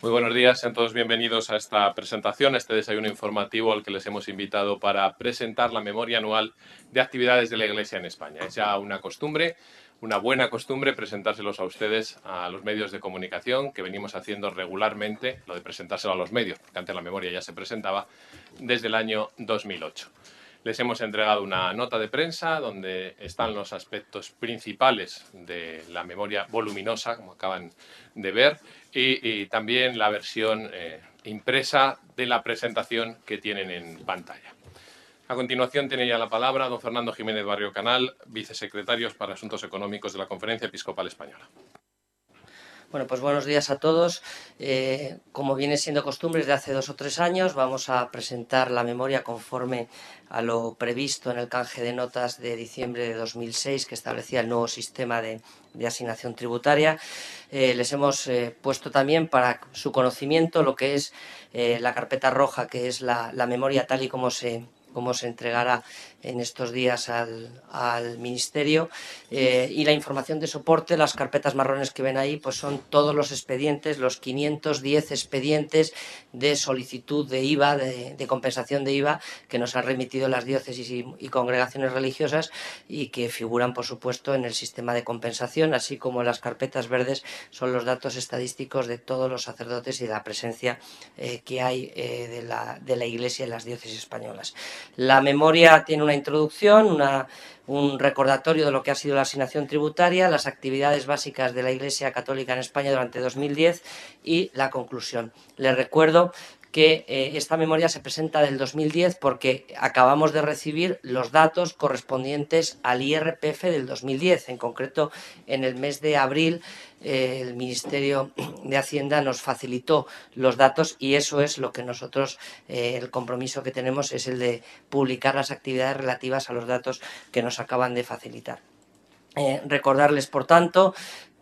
Muy buenos días, sean todos bienvenidos a esta presentación, a este desayuno informativo al que les hemos invitado para presentar la memoria anual de actividades de la Iglesia en España. Es ya una costumbre, una buena costumbre, presentárselos a ustedes, a los medios de comunicación, que venimos haciendo regularmente, lo de presentárselo a los medios, porque antes la memoria ya se presentaba, desde el año 2008. Les hemos entregado una nota de prensa donde están los aspectos principales de la memoria voluminosa, como acaban de ver, y también la versión impresa de la presentación que tienen en pantalla. A continuación tiene ya la palabra don Fernando Jiménez Barrio Canal, vicesecretario para Asuntos Económicos de la Conferencia Episcopal Española. Bueno, pues buenos días a todos. Como viene siendo costumbre desde hace 2 o 3 años, vamos a presentar la memoria conforme a lo previsto en el canje de notas de diciembre de 2006, que establecía el nuevo sistema de asignación tributaria. Les hemos puesto también para su conocimiento lo que es la carpeta roja, que es la memoria tal y como se entregará en estos días al Ministerio, y la información de soporte. Las carpetas marrones que ven ahí pues son todos los expedientes, los 510 expedientes de solicitud de IVA, de compensación de IVA, que nos han remitido las diócesis y congregaciones religiosas y que figuran, por supuesto, en el sistema de compensación, así como las carpetas verdes son los datos estadísticos de todos los sacerdotes y de la presencia que hay de la Iglesia en las diócesis españolas. La memoria tiene una introducción, un recordatorio de lo que ha sido la asignación tributaria, las actividades básicas de la Iglesia Católica en España durante 2010 y la conclusión. Les recuerdo que esta memoria se presenta del 2010 porque acabamos de recibir los datos correspondientes al IRPF del 2010. En concreto, en el mes de abril, el Ministerio de Hacienda nos facilitó los datos y eso es lo que nosotros, el compromiso que tenemos es el de publicar las actividades relativas a los datos que nos acaban de facilitar. Recordarles, por tanto,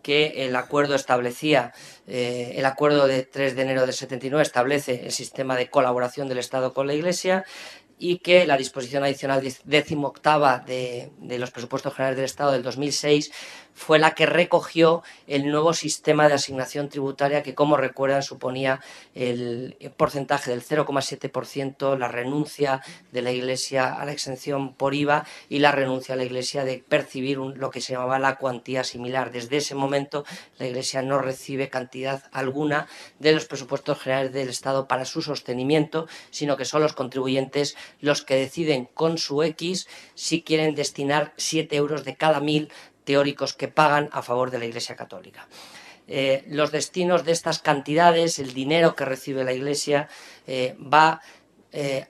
que el acuerdo establecía, el acuerdo de 3 de enero del 79 establece el sistema de colaboración del Estado con la Iglesia y que la disposición adicional 18ª de los presupuestos generales del Estado del 2006 fue la que recogió el nuevo sistema de asignación tributaria que, como recuerdan, suponía el porcentaje del 0,7%, la renuncia de la Iglesia a la exención por IVA y la renuncia a la Iglesia de percibir lo que se llamaba la cuantía similar. Desde ese momento la Iglesia no recibe cantidad alguna de los presupuestos generales del Estado para su sostenimiento, sino que son los contribuyentes los que deciden con su X si quieren destinar 7 euros de cada 1000 teóricos que pagan a favor de la Iglesia Católica. Los destinos de estas cantidades, el dinero que recibe la Iglesia, va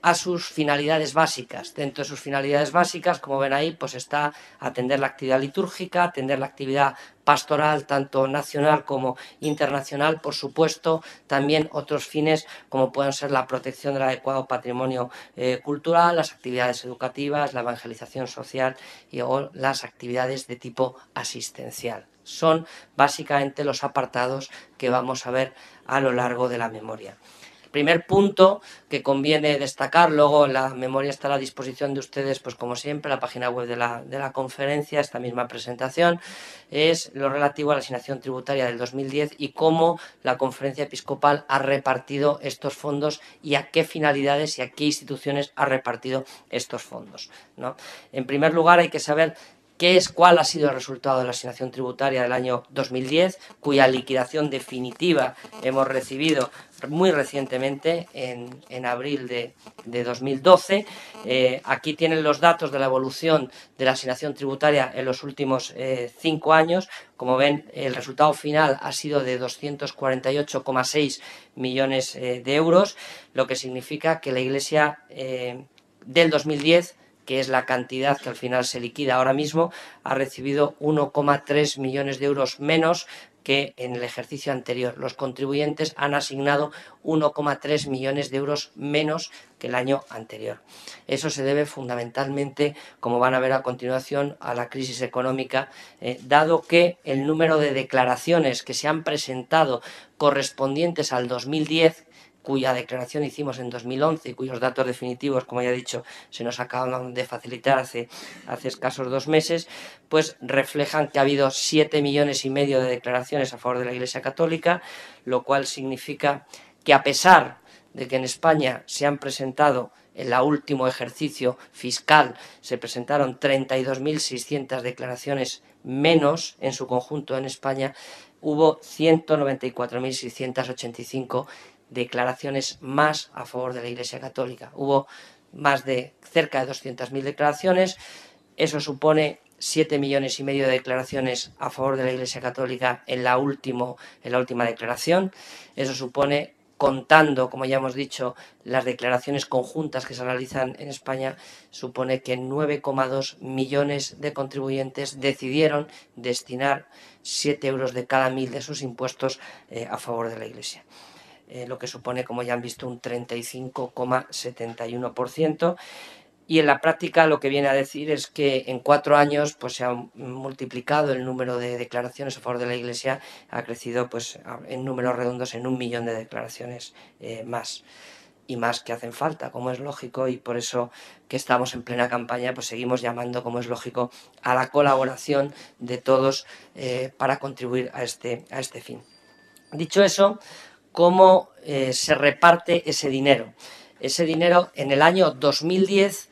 a sus finalidades básicas. Dentro de sus finalidades básicas, como ven ahí, pues está atender la actividad litúrgica, atender la actividad pastoral, tanto nacional como internacional, por supuesto, también otros fines como pueden ser la protección del adecuado patrimonio cultural, las actividades educativas, la evangelización social o las actividades de tipo asistencial. Son básicamente los apartados que vamos a ver a lo largo de la memoria. Primer punto que conviene destacar, luego la memoria estará a disposición de ustedes, pues como siempre, la página web de la conferencia, esta misma presentación, es lo relativo a la asignación tributaria del 2010 y cómo la Conferencia Episcopal ha repartido estos fondos y a qué finalidades y a qué instituciones ha repartido estos fondos, ¿no? En primer lugar, hay que saber cuál ha sido el resultado de la asignación tributaria del año 2010, cuya liquidación definitiva hemos recibido muy recientemente, en abril de 2012. Aquí tienen los datos de la evolución de la asignación tributaria en los últimos 5 años. Como ven, el resultado final ha sido de 248,6 millones de euros, lo que significa que la Iglesia del 2010, que es la cantidad que al final se liquida ahora mismo, ha recibido 1,3 millones de euros menos que en el ejercicio anterior. Los contribuyentes han asignado 1,3 millones de euros menos que el año anterior. Eso se debe fundamentalmente, como van a ver a continuación, a la crisis económica, dado que el número de declaraciones que se han presentado correspondientes al 2010, cuya declaración hicimos en 2011 y cuyos datos definitivos, como ya he dicho, se nos acaban de facilitar hace escasos 2 meses, pues reflejan que ha habido 7,5 millones de declaraciones a favor de la Iglesia Católica, lo cual significa que, a pesar de que en España se han presentado, en el último ejercicio fiscal, se presentaron 32.600 declaraciones menos en su conjunto en España, hubo 194.685 declaraciones más a favor de la Iglesia Católica. Hubo cerca de 200.000 declaraciones, eso supone 7,5 millones de declaraciones a favor de la Iglesia Católica en la última declaración. Eso supone, contando, como ya hemos dicho, las declaraciones conjuntas que se realizan en España, supone que 9,2 millones de contribuyentes decidieron destinar 7 euros de cada 1.000 de sus impuestos a favor de la Iglesia. Lo que supone, como ya han visto, un 35,71%. Y en la práctica lo que viene a decir es que en 4 años pues se ha multiplicado el número de declaraciones a favor de la Iglesia, ha crecido pues en números redondos en 1 millón de declaraciones más. Y más que hacen falta, como es lógico, y por eso que estamos en plena campaña, pues seguimos llamando, como es lógico, a la colaboración de todos para contribuir a este fin. Dicho eso, ¿cómo se reparte ese dinero? Ese dinero, en el año 2010,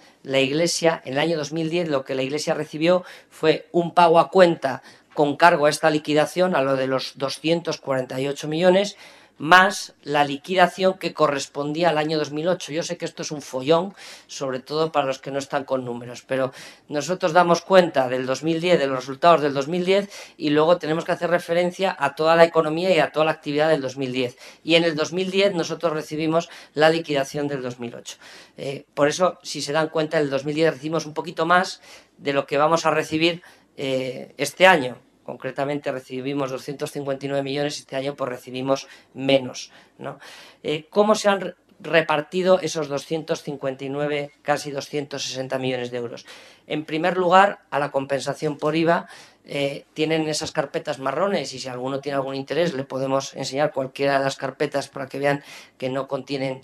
lo que la Iglesia recibió fue un pago a cuenta con cargo a esta liquidación, a lo de los 248 millones, más la liquidación que correspondía al año 2008. Yo sé que esto es un follón, sobre todo para los que no están con números, pero nosotros damos cuenta del 2010, de los resultados del 2010, y luego tenemos que hacer referencia a toda la economía y a toda la actividad del 2010. Y en el 2010 nosotros recibimos la liquidación del 2008. Por eso, si se dan cuenta, en el 2010 recibimos un poquito más de lo que vamos a recibir este año. Concretamente recibimos 259 millones, este año pues recibimos menos, ¿no? ¿Cómo se han repartido esos 259, casi 260 millones de euros? En primer lugar, a la compensación por IVA. Tienen esas carpetas marrones, y si alguno tiene algún interés le podemos enseñar cualquiera de las carpetas para que vean que no contienen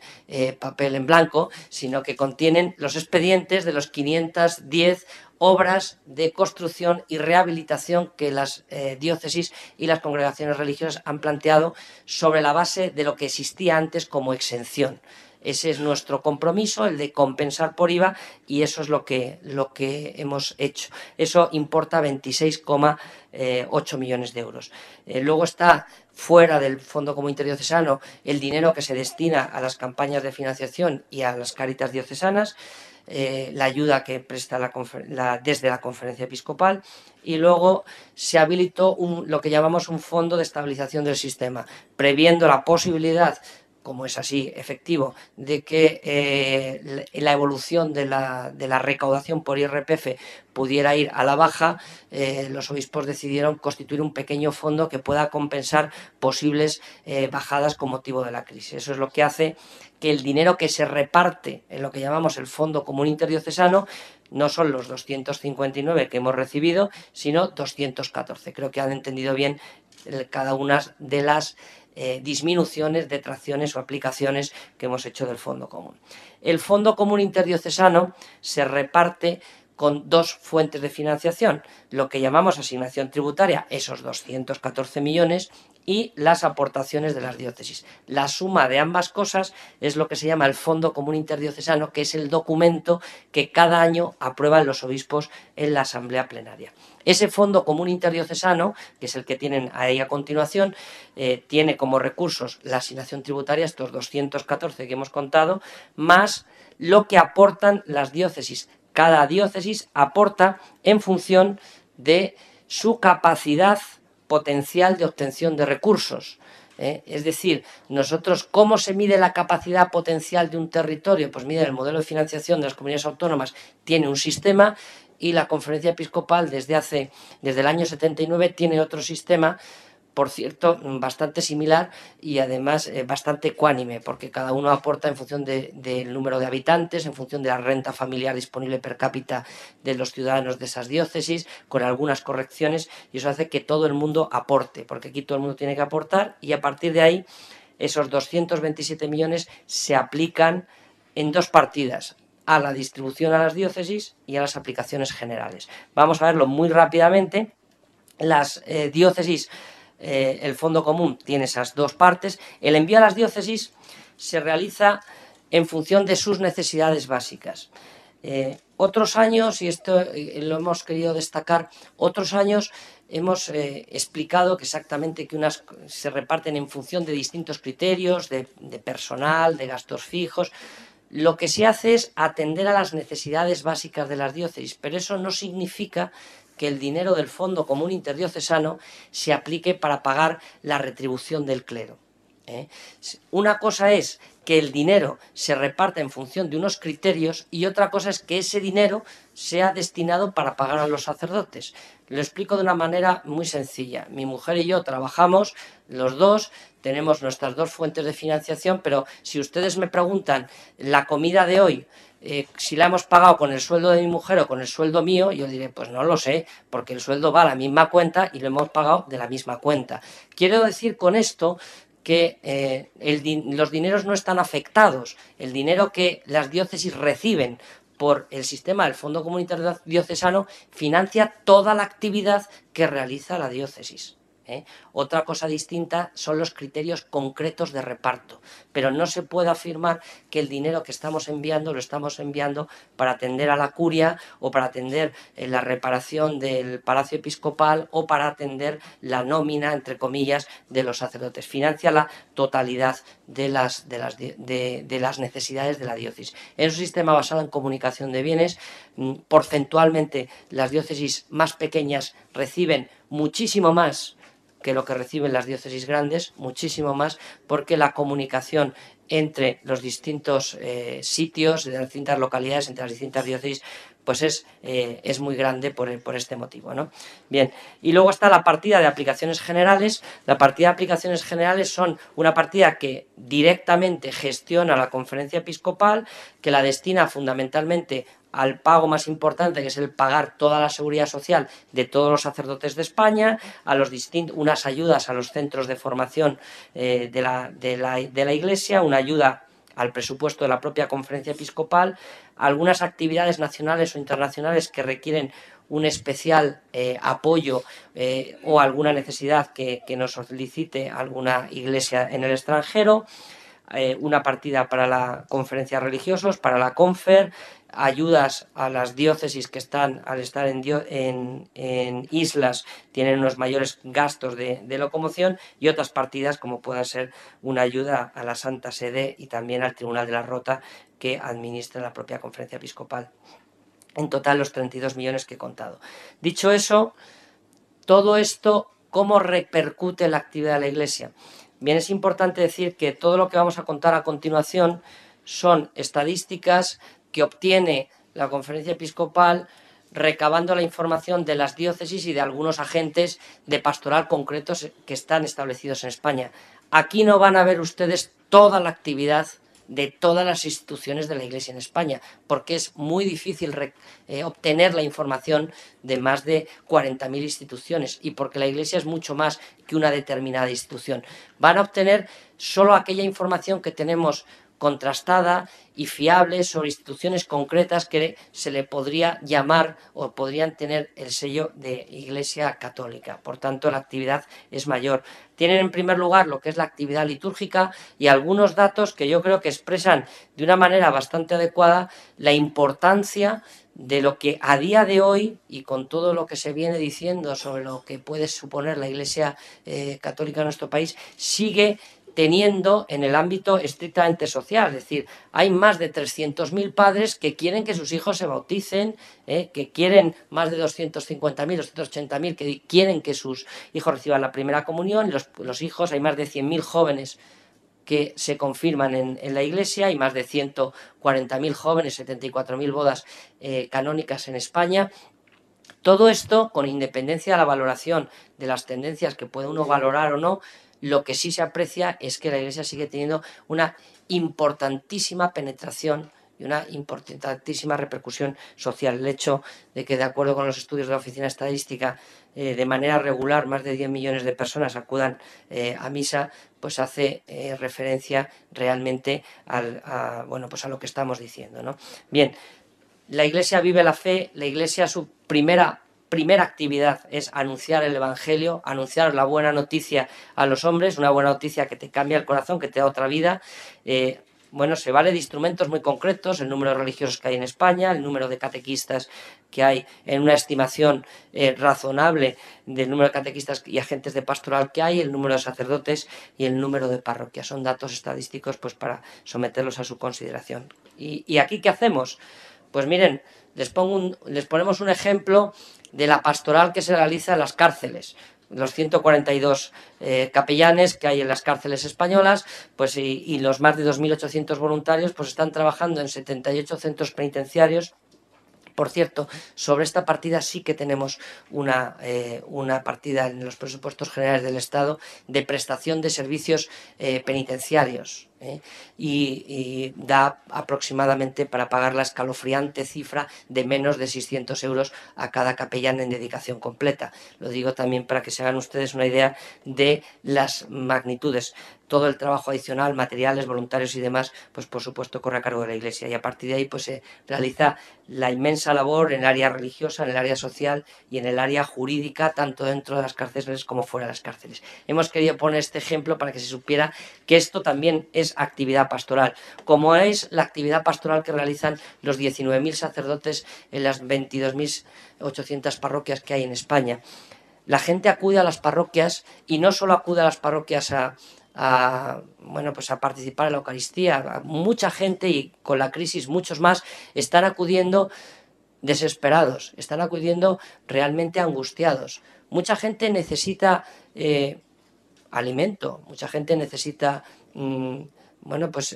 papel en blanco, sino que contienen los expedientes de los 510 obras de construcción y rehabilitación que las diócesis y las congregaciones religiosas han planteado sobre la base de lo que existía antes como exención. Ese es nuestro compromiso, el de compensar por IVA, y eso es lo que hemos hecho. Eso importa 26,8 millones de euros. Luego está, fuera del Fondo Común Interdiocesano, el dinero que se destina a las campañas de financiación y a las Cáritas diocesanas, la ayuda que presta desde la Conferencia Episcopal, y luego se habilitó lo que llamamos un fondo de estabilización del sistema, previendo la posibilidad, como es así efectivo, de que la evolución de la recaudación por IRPF pudiera ir a la baja. Los obispos decidieron constituir un pequeño fondo que pueda compensar posibles bajadas con motivo de la crisis. Eso es lo que hace que el dinero que se reparte en lo que llamamos el Fondo Común Interdiocesano no son los 259 que hemos recibido, sino 214. Creo que han entendido bien cada una de las disminuciones, detracciones o aplicaciones que hemos hecho del Fondo Común. El Fondo Común Interdiocesano se reparte con 2 fuentes de financiación, lo que llamamos asignación tributaria, esos 214 millones, y las aportaciones de las diócesis. La suma de ambas cosas es lo que se llama el Fondo Común Interdiocesano, que es el documento que cada año aprueban los obispos en la Asamblea Plenaria. Ese Fondo Común Interdiocesano, que es el que tienen ahí a continuación, tiene como recursos la asignación tributaria, estos 214 que hemos contado, más lo que aportan las diócesis. Cada diócesis aporta en función de su capacidad potencial de obtención de recursos. Es decir, nosotros, ¿cómo se mide la capacidad potencial de un territorio? Pues mire, el modelo de financiación de las comunidades autónomas tiene un sistema, y la Conferencia Episcopal desde el año 79 tiene otro sistema, por cierto, bastante similar y además bastante ecuánime, porque cada uno aporta en función del número de habitantes, en función de la renta familiar disponible per cápita de los ciudadanos de esas diócesis, con algunas correcciones, y eso hace que todo el mundo aporte, porque aquí todo el mundo tiene que aportar, y a partir de ahí esos 227 millones se aplican en dos partidas, a la distribución a las diócesis y a las aplicaciones generales. Vamos a verlo muy rápidamente. Las diócesis, el fondo común tiene esas dos partes. El envío a las diócesis se realiza en función de sus necesidades básicas. Otros años, y esto lo hemos querido destacar, otros años hemos explicado que exactamente que unas se reparten en función de distintos criterios, de personal, de gastos fijos. Lo que se hace es atender a las necesidades básicas de las diócesis, pero eso no significa que el dinero del Fondo Común Interdiocesano se aplique para pagar la retribución del clero. Una cosa es que el dinero se reparta en función de unos criterios y otra cosa es que ese dinero sea destinado para pagar a los sacerdotes. Lo explico de una manera muy sencilla. Mi mujer y yo trabajamos, los dos, tenemos nuestras dos fuentes de financiación, pero si ustedes me preguntan la comida de hoy, si la hemos pagado con el sueldo de mi mujer o con el sueldo mío, yo diré, pues no lo sé, porque el sueldo va a la misma cuenta y lo hemos pagado de la misma cuenta. Quiero decir con esto que los dineros no están afectados. El dinero que las diócesis reciben por el sistema del Fondo Común Interdiocesano financia toda la actividad que realiza la diócesis. Otra cosa distinta son los criterios concretos de reparto, pero no se puede afirmar que el dinero que estamos enviando lo estamos enviando para atender a la curia o para atender la reparación del Palacio Episcopal o para atender la nómina, entre comillas, de los sacerdotes. Financia la totalidad de las necesidades de la diócesis. Es un sistema basado en comunicación de bienes. Porcentualmente, las diócesis más pequeñas reciben muchísimo más que lo que reciben las diócesis grandes, muchísimo más, porque la comunicación entre los distintos sitios, de las distintas localidades, entre las distintas diócesis, pues es muy grande por este motivo, ¿no? Bien, y luego está la partida de aplicaciones generales. La partida de aplicaciones generales son una partida que directamente gestiona la Conferencia Episcopal, que la destina fundamentalmente al pago más importante, que es el pagar toda la seguridad social de todos los sacerdotes de España, a unas ayudas a los centros de formación de la Iglesia, una ayuda al presupuesto de la propia Conferencia Episcopal, algunas actividades nacionales o internacionales que requieren un especial apoyo o alguna necesidad que nos solicite alguna iglesia en el extranjero, una partida para la conferencia de religiosos, para la Confer, ayudas a las diócesis que están, al estar en islas, tienen unos mayores gastos de locomoción, y otras partidas como pueda ser una ayuda a la Santa Sede y también al Tribunal de la Rota que administra la propia Conferencia Episcopal. En total los 32 millones que he contado. Dicho eso, todo esto, ¿cómo repercute en la actividad de la Iglesia? Bien, es importante decir que todo lo que vamos a contar a continuación son estadísticas que obtiene la Conferencia Episcopal recabando la información de las diócesis y de algunos agentes de pastoral concretos que están establecidos en España. Aquí no van a ver ustedes toda la actividad de todas las instituciones de la Iglesia en España, porque es muy difícil obtener la información de más de 40.000 instituciones y porque la Iglesia es mucho más que una determinada institución. Van a obtener solo aquella información que tenemos contrastada y fiable sobre instituciones concretas que se le podría llamar o podrían tener el sello de Iglesia Católica. Por tanto, la actividad es mayor. Tienen en primer lugar lo que es la actividad litúrgica y algunos datos que yo creo que expresan de una manera bastante adecuada la importancia de lo que a día de hoy, y con todo lo que se viene diciendo sobre lo que puede suponer la Iglesia Católica en nuestro país, sigue teniendo en el ámbito estrictamente social. Es decir, hay más de 300.000 padres que quieren que sus hijos se bauticen, que quieren más de 250.000, 280.000 que quieren que sus hijos reciban la primera comunión, y los hijos, hay más de 100.000 jóvenes que se confirman en la Iglesia, hay más de 140.000 jóvenes, 74.000 bodas canónicas en España. Todo esto, con independencia de la valoración de las tendencias que puede uno valorar o no, lo que sí se aprecia es que la Iglesia sigue teniendo una importantísima penetración y una importantísima repercusión social. El hecho de que, de acuerdo con los estudios de la Oficina Estadística, de manera regular más de 10 millones de personas acudan a misa, pues hace referencia realmente a lo que estamos diciendo, ¿no? Bien, la Iglesia vive la fe, la Iglesia su primera actividad es anunciar el Evangelio, anunciar la buena noticia a los hombres, una buena noticia que te cambia el corazón, que te da otra vida. Se vale de instrumentos muy concretos, el número de religiosos que hay en España, el número de catequistas que hay, en una estimación razonable del número de catequistas y agentes de pastoral que hay, el número de sacerdotes y el número de parroquias. Son datos estadísticos pues para someterlos a su consideración. ¿Y aquí qué hacemos? Pues miren, les ponemos un ejemplo de la pastoral que se realiza en las cárceles. Los 142 capellanes que hay en las cárceles españolas, pues y los más de 2.800 voluntarios, pues están trabajando en 78 centros penitenciarios. Por cierto, sobre esta partida sí que tenemos una partida en los presupuestos generales del Estado de prestación de servicios penitenciarios. Y da aproximadamente para pagar la escalofriante cifra de menos de 600 euros a cada capellán en dedicación completa. Lo digo también para que se hagan ustedes una idea de las magnitudes. Todo el trabajo adicional, materiales, voluntarios y demás, pues por supuesto corre a cargo de la Iglesia, y a partir de ahí pues se realiza la inmensa labor en el área religiosa, en el área social y en el área jurídica, tanto dentro de las cárceles como fuera de las cárceles. Hemos querido poner este ejemplo para que se supiera que esto también es actividad pastoral, como es la actividad pastoral que realizan los 19.000 sacerdotes en las 22.800 parroquias que hay en España. La gente acude a las parroquias, y no solo acude a las parroquias a participar en la Eucaristía. Mucha gente, y con la crisis muchos más, están acudiendo desesperados, están acudiendo realmente angustiados. Mucha gente necesita alimento, mucha gente necesita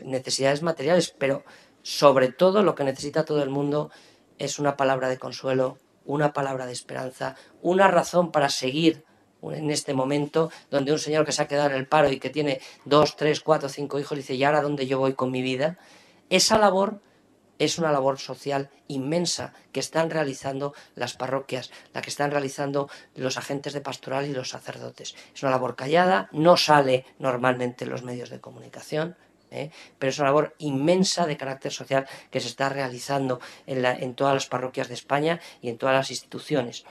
necesidades materiales, pero sobre todo lo que necesita todo el mundo es una palabra de consuelo, una palabra de esperanza, una razón para seguir en este momento, donde un señor que se ha quedado en el paro y que tiene 2, 3, 4, 5 hijos dice: ¿y ahora dónde yo voy con mi vida? Esa labor es una labor social inmensa que están realizando las parroquias, la que están realizando los agentes de pastoral y los sacerdotes. Es una labor callada, no sale normalmente en los medios de comunicación, pero es una labor inmensa de carácter social que se está realizando en todas las parroquias de España y en todas las instituciones.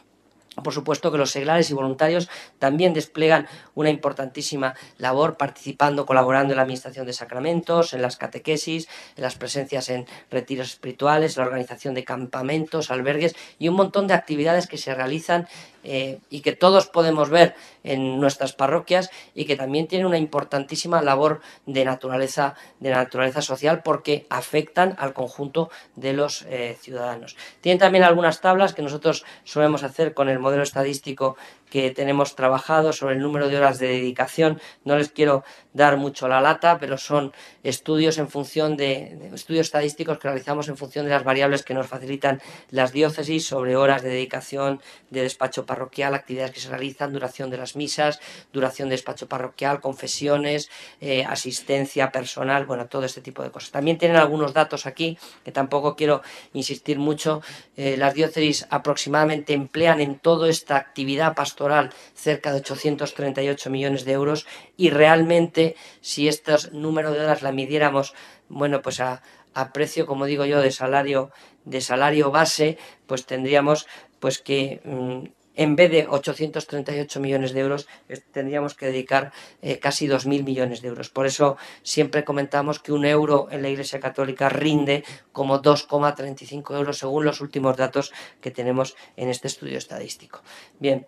Por supuesto que los seglares y voluntarios también despliegan una importantísima labor participando, colaborando en la administración de sacramentos, en las catequesis, en las presencias en retiros espirituales, la organización de campamentos, albergues y un montón de actividades que se realizan y que todos podemos ver en nuestras parroquias, y que también tienen una importantísima labor de naturaleza social, porque afectan al conjunto de los ciudadanos. Tienen también algunas tablas que nosotros solemos hacer con el modelo estadístico que tenemos trabajado sobre el número de horas de dedicación. No les quiero dar mucho la lata, pero son estudios en función de estudios estadísticos que realizamos en función de las variables que nos facilitan las diócesis sobre horas de dedicación de despacho parroquial, actividades que se realizan, duración de las misas, duración de despacho parroquial, confesiones, asistencia personal, todo este tipo de cosas. También tienen algunos datos aquí que tampoco quiero insistir mucho. Las diócesis aproximadamente emplean en toda esta actividad pastoral cerca de 838 millones de euros, y realmente, si estos números de horas la midiéramos a precio, como digo yo, de salario base, pues tendríamos que en vez de 838 millones de euros tendríamos que dedicar casi 2.000 millones de euros. Por eso siempre comentamos que un euro en la Iglesia Católica rinde como 2,35 euros según los últimos datos que tenemos en este estudio estadístico. Bien.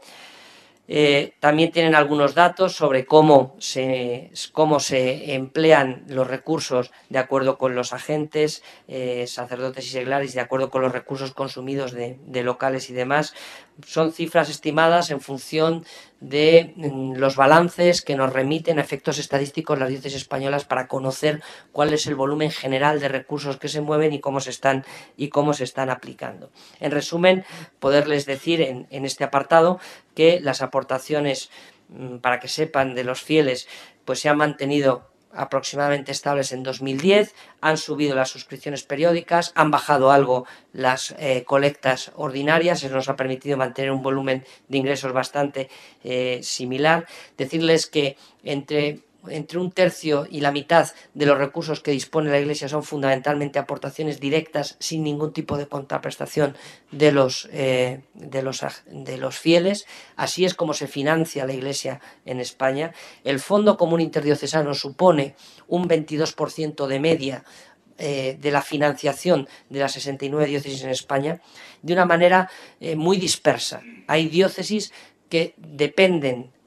También tienen algunos datos sobre cómo se emplean los recursos de acuerdo con los agentes, sacerdotes y seglares, de acuerdo con los recursos consumidos de locales y demás. Son cifras estimadas en función de los balances que nos remiten a efectos estadísticos las diócesis españolas, para conocer cuál es el volumen general de recursos que se mueven y cómo se están aplicando. En resumen, poderles decir en este apartado que las aportaciones, para que sepan, de los fieles, pues se han mantenido aproximadamente estables en 2010, han subido las suscripciones periódicas, han bajado algo las colectas ordinarias, eso nos ha permitido mantener un volumen de ingresos bastante similar. Decirles que entre un tercio y la mitad de los recursos que dispone la Iglesia son fundamentalmente aportaciones directas sin ningún tipo de contraprestación de los fieles. Así es como se financia la Iglesia en España. El Fondo Común Interdiocesano supone un 22% de media de la financiación de las 69 diócesis en España, de una manera muy dispersa. Hay diócesis que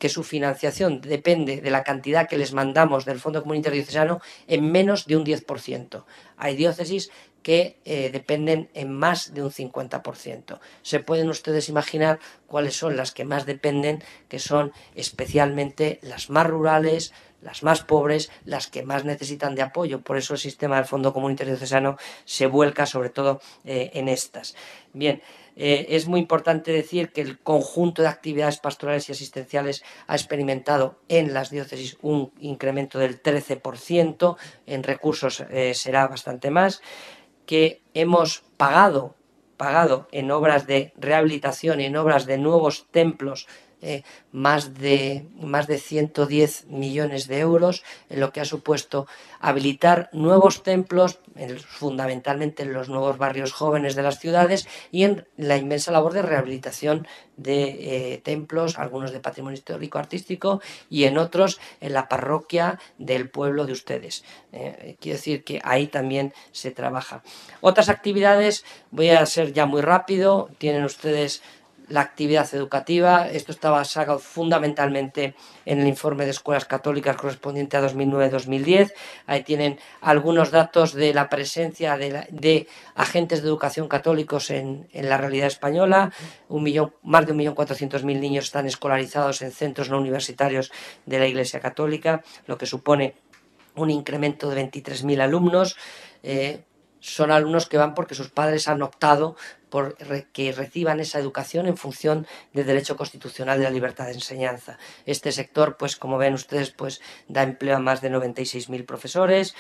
su financiación depende de la cantidad que les mandamos del Fondo Común Interdiocesano en menos de un 10%. Hay diócesis que dependen en más de un 50%. Se pueden ustedes imaginar cuáles son las que más dependen, que son especialmente las más rurales, las más pobres, las que más necesitan de apoyo. Por eso el sistema del Fondo Común Interdiocesano se vuelca sobre todo en estas. Bien, es muy importante decir que el conjunto de actividades pastorales y asistenciales ha experimentado en las diócesis un incremento del 13%, en recursos será bastante más, que hemos pagado en obras de rehabilitación y en obras de nuevos templos más de 110 millones de euros, en lo que ha supuesto habilitar nuevos templos, fundamentalmente en los nuevos barrios jóvenes de las ciudades, y en la inmensa labor de rehabilitación de templos, algunos de patrimonio histórico artístico y en otros en la parroquia del pueblo de ustedes. Quiero decir que ahí también se trabaja. Otras actividades, voy a ser ya muy rápido, tienen ustedes la actividad educativa. Esto está basado fundamentalmente en el informe de escuelas católicas correspondiente a 2009-2010. Ahí tienen algunos datos de la presencia de agentes de educación católicos en la realidad española. Más de 1.400.000 niños están escolarizados en centros no universitarios de la Iglesia Católica, lo que supone un incremento de 23.000 alumnos. Son alumnos que van porque sus padres han optado por que reciban esa educación en función del derecho constitucional de la libertad de enseñanza. Este sector, pues como ven ustedes, pues da empleo a más de 96.000 profesores.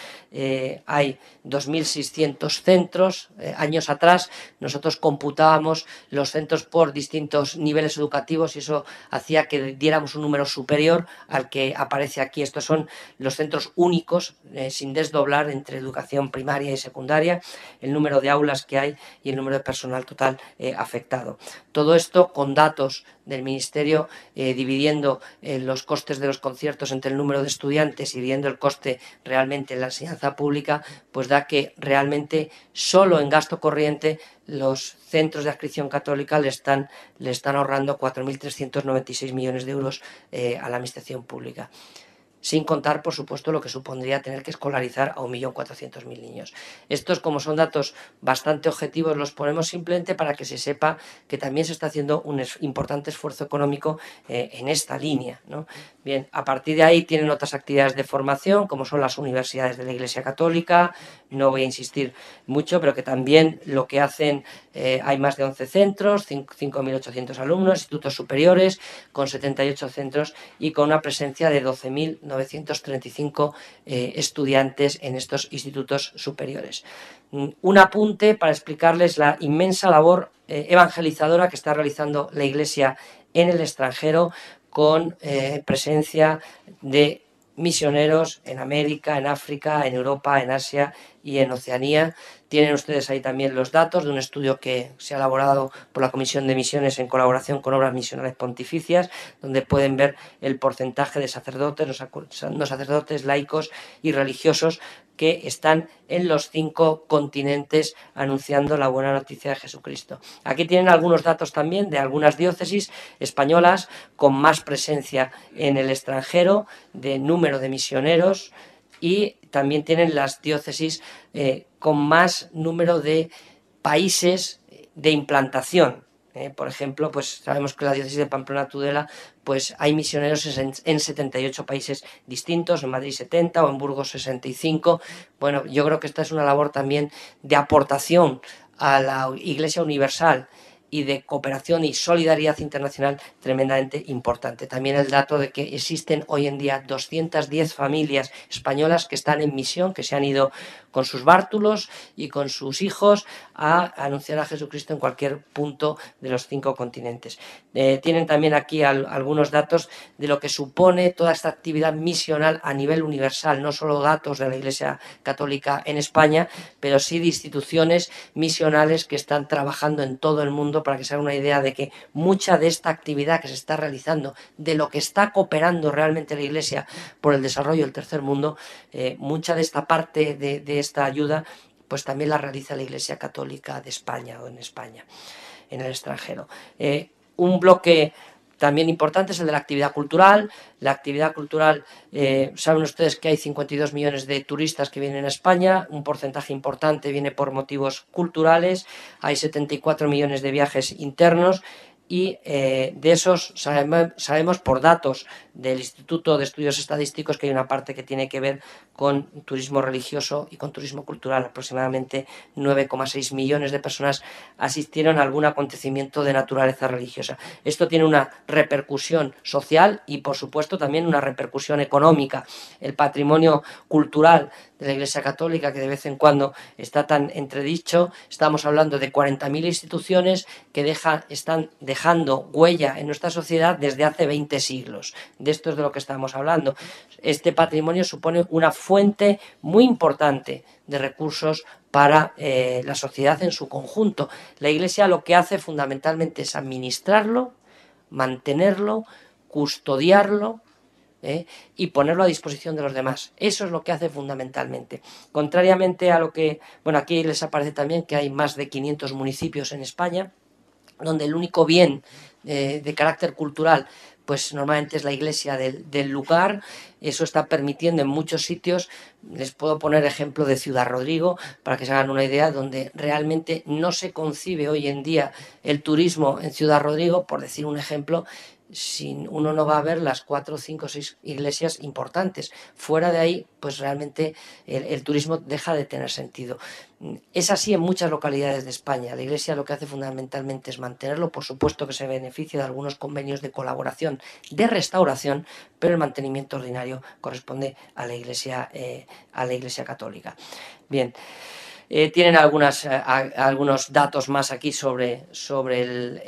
Hay 2.600 centros. Años atrás nosotros computábamos los centros por distintos niveles educativos y eso hacía que diéramos un número superior al que aparece aquí. Estos son los centros únicos, sin desdoblar entre educación primaria y secundaria, el número de aulas que hay y el número de personal total afectado. Todo esto con datos del Ministerio, dividiendo los costes de los conciertos entre el número de estudiantes y dividiendo el coste realmente en la enseñanza pública, pues da que realmente solo en gasto corriente los centros de adscripción católica le están ahorrando 4.396 millones de euros a la administración pública. Sin contar, por supuesto, lo que supondría tener que escolarizar a 1.400.000 niños. Estos, como son datos bastante objetivos, los ponemos simplemente para que se sepa que también se está haciendo un importante esfuerzo económico en esta línea, ¿no? Bien, a partir de ahí tienen otras actividades de formación, como son las universidades de la Iglesia Católica. No voy a insistir mucho, pero que también lo que hacen, hay más de 11 centros, 5.800 alumnos, institutos superiores, con 78 centros y con una presencia de 12.935 estudiantes en estos institutos superiores. Un apunte para explicarles la inmensa labor evangelizadora que está realizando la Iglesia en el extranjero, con presencia de misioneros en América, en África, en Europa, en Asia y en Oceanía. Tienen ustedes ahí también los datos de un estudio que se ha elaborado por la Comisión de Misiones en colaboración con Obras Misionales Pontificias, donde pueden ver el porcentaje de sacerdotes, no sacerdotes, laicos y religiosos que están en los 5 continentes anunciando la buena noticia de Jesucristo. Aquí tienen algunos datos también de algunas diócesis españolas con más presencia en el extranjero, de número de misioneros, y también tienen las diócesis con más número de países de implantación. Por ejemplo, pues sabemos que la diócesis de Pamplona-Tudela, pues hay misioneros en 78 países distintos, en Madrid 70 o en Burgos 65. Bueno, yo creo que esta es una labor también de aportación a la Iglesia Universal y de cooperación y solidaridad internacional tremendamente importante. También el dato de que existen hoy en día 210 familias españolas que están en misión, que se han ido con sus bártulos y con sus hijos a anunciar a Jesucristo en cualquier punto de los 5 continentes. Tienen también aquí algunos datos de lo que supone toda esta actividad misional a nivel universal, no solo datos de la Iglesia Católica en España, pero sí de instituciones misionales que están trabajando en todo el mundo, para que se haga una idea de que mucha de esta actividad que se está realizando, de lo que está cooperando realmente la Iglesia por el desarrollo del tercer mundo, mucha de esta parte de esta ayuda pues también la realiza la Iglesia Católica de España o en España, en el extranjero. Un bloque también importante es el de la actividad cultural. La actividad cultural, saben ustedes que hay 52 millones de turistas que vienen a España, un porcentaje importante viene por motivos culturales, hay 74 millones de viajes internos y de esos sabemos por datos del Instituto de Estudios Estadísticos que hay una parte que tiene que ver con turismo religioso y con turismo cultural. Aproximadamente 9,6 millones de personas asistieron a algún acontecimiento de naturaleza religiosa. Esto tiene una repercusión social y, por supuesto, también una repercusión económica. El patrimonio cultural de la Iglesia Católica, que de vez en cuando está tan entredicho, estamos hablando de 40.000 instituciones que están dejando huella en nuestra sociedad desde hace 20 siglos. De esto es de lo que estamos hablando. Este patrimonio supone una fuente muy importante de recursos para la sociedad en su conjunto. La Iglesia lo que hace fundamentalmente es administrarlo, mantenerlo, custodiarlo, y ponerlo a disposición de los demás. Eso es lo que hace fundamentalmente. Contrariamente a lo que, bueno, aquí les aparece también que hay más de 500 municipios en España, donde el único bien de carácter cultural pues normalmente es la iglesia del lugar. Eso está permitiendo en muchos sitios, les puedo poner ejemplo de Ciudad Rodrigo para que se hagan una idea, donde realmente no se concibe hoy en día el turismo en Ciudad Rodrigo, por decir un ejemplo, uno no va a ver las 4, 5, 6 iglesias importantes. Fuera de ahí, pues realmente el turismo deja de tener sentido. Es así en muchas localidades de España. La Iglesia lo que hace fundamentalmente es mantenerlo. Por supuesto que se beneficia de algunos convenios de colaboración, de restauración, pero el mantenimiento ordinario corresponde a la Iglesia Católica. Bien. Tienen algunos datos más aquí sobre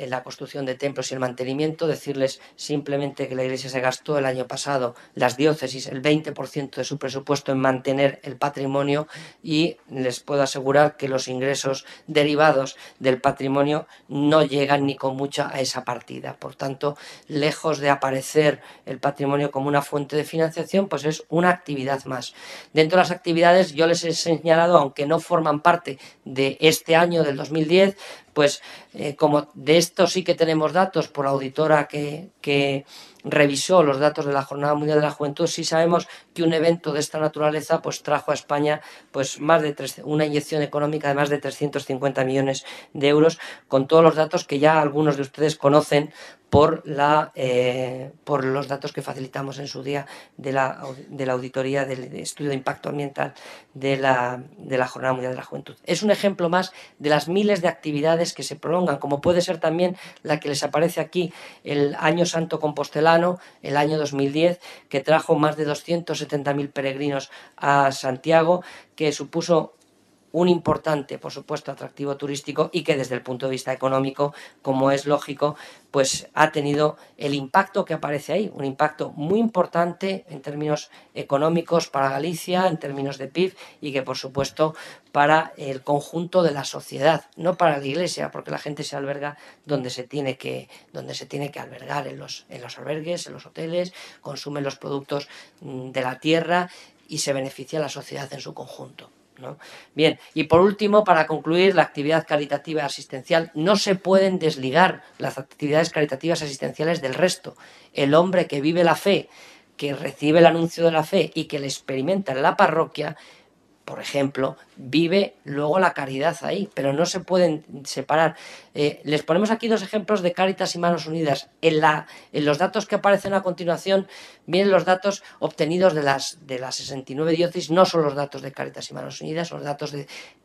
la construcción de templos y el mantenimiento. Decirles simplemente que la Iglesia se gastó el año pasado, las diócesis, el 20% de su presupuesto en mantener el patrimonio, y les puedo asegurar que los ingresos derivados del patrimonio no llegan ni con mucho a esa partida. Por tanto, lejos de aparecer el patrimonio como una fuente de financiación, pues es una actividad más. Dentro de las actividades yo les he señalado, aunque no forman parte de este año, del 2010, pues como de esto sí que tenemos datos por la auditora que revisó los datos de la Jornada Mundial de la Juventud, sí sabemos que un evento de esta naturaleza pues trajo a España pues una inyección económica de más de 350 millones de euros, con todos los datos que ya algunos de ustedes conocen por los datos que facilitamos en su día de la auditoría del estudio de impacto ambiental de la Jornada Mundial de la Juventud. Es un ejemplo más de las miles de actividades que se prolongan, como puede ser también la que les aparece aquí, el Año Santo Compostelano, el año 2010, que trajo más de 270.000 peregrinos a Santiago, que supuso un importante, por supuesto, atractivo turístico, y que desde el punto de vista económico, como es lógico, pues ha tenido el impacto que aparece ahí, un impacto muy importante en términos económicos para Galicia, en términos de PIB, y que por supuesto para el conjunto de la sociedad, no para la Iglesia, porque la gente se alberga donde se tiene que albergar, en los albergues, en los hoteles, consumen los productos de la tierra y se beneficia a la sociedad en su conjunto, ¿no? Bien, y por último, para concluir, la actividad caritativa asistencial. No se pueden desligar las actividades caritativas asistenciales del resto. El hombre que vive la fe, que recibe el anuncio de la fe y que la experimenta en la parroquia, por ejemplo, vive luego la caridad ahí, pero no se pueden separar. Les ponemos aquí dos ejemplos de Cáritas y Manos Unidas. En los datos que aparecen a continuación vienen los datos obtenidos de las 69 diócesis, no son los datos de Cáritas y Manos Unidas, son los datos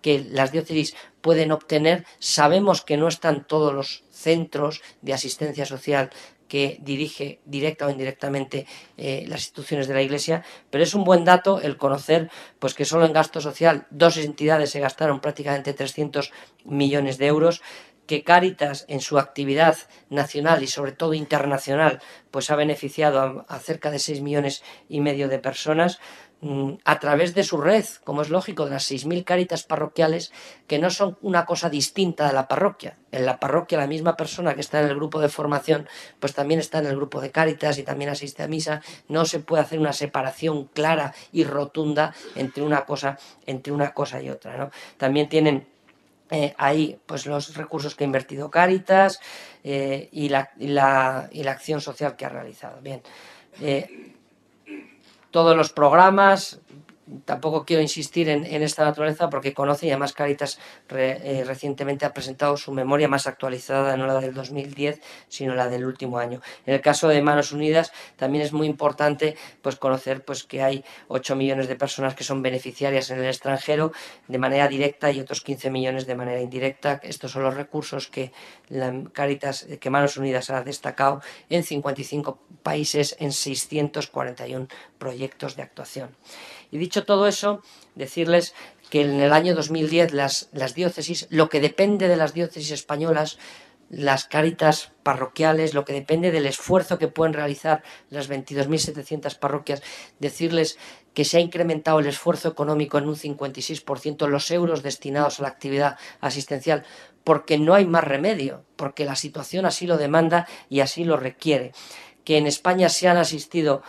que las diócesis pueden obtener. Sabemos que no están todos los centros de asistencia social que dirige directa o indirectamente las instituciones de la Iglesia, pero es un buen dato el conocer pues que solo en gasto social 2 entidades se gastaron prácticamente 300 millones de euros, que Cáritas en su actividad nacional y sobre todo internacional pues ha beneficiado a cerca de 6,5 millones de personas a través de su red, como es lógico, de las 6.000 Cáritas parroquiales, que no son una cosa distinta de la parroquia. En la parroquia la misma persona que está en el grupo de formación pues también está en el grupo de Cáritas y también asiste a misa. No se puede hacer una separación clara y rotunda entre una cosa y otra, ¿no? También tienen ahí pues los recursos que ha invertido Cáritas y la acción social que ha realizado. Bien, todos los programas, tampoco quiero insistir en esta naturaleza porque conoce, y además Cáritas recientemente ha presentado su memoria más actualizada, no la del 2010, sino la del último año. En el caso de Manos Unidas también es muy importante pues conocer pues que hay 8 millones de personas que son beneficiarias en el extranjero de manera directa y otros 15 millones de manera indirecta. Estos son los recursos que que Manos Unidas ha destacado en 55 países en 641 proyectos de actuación. Y dicho todo eso, decirles que en el año 2010 las diócesis, lo que depende de las diócesis españolas, las Cáritas parroquiales, lo que depende del esfuerzo que pueden realizar las 22.700 parroquias, decirles que se ha incrementado el esfuerzo económico en un 56%, los euros destinados a la actividad asistencial, porque no hay más remedio, porque la situación así lo demanda y así lo requiere. Que en España se han asistido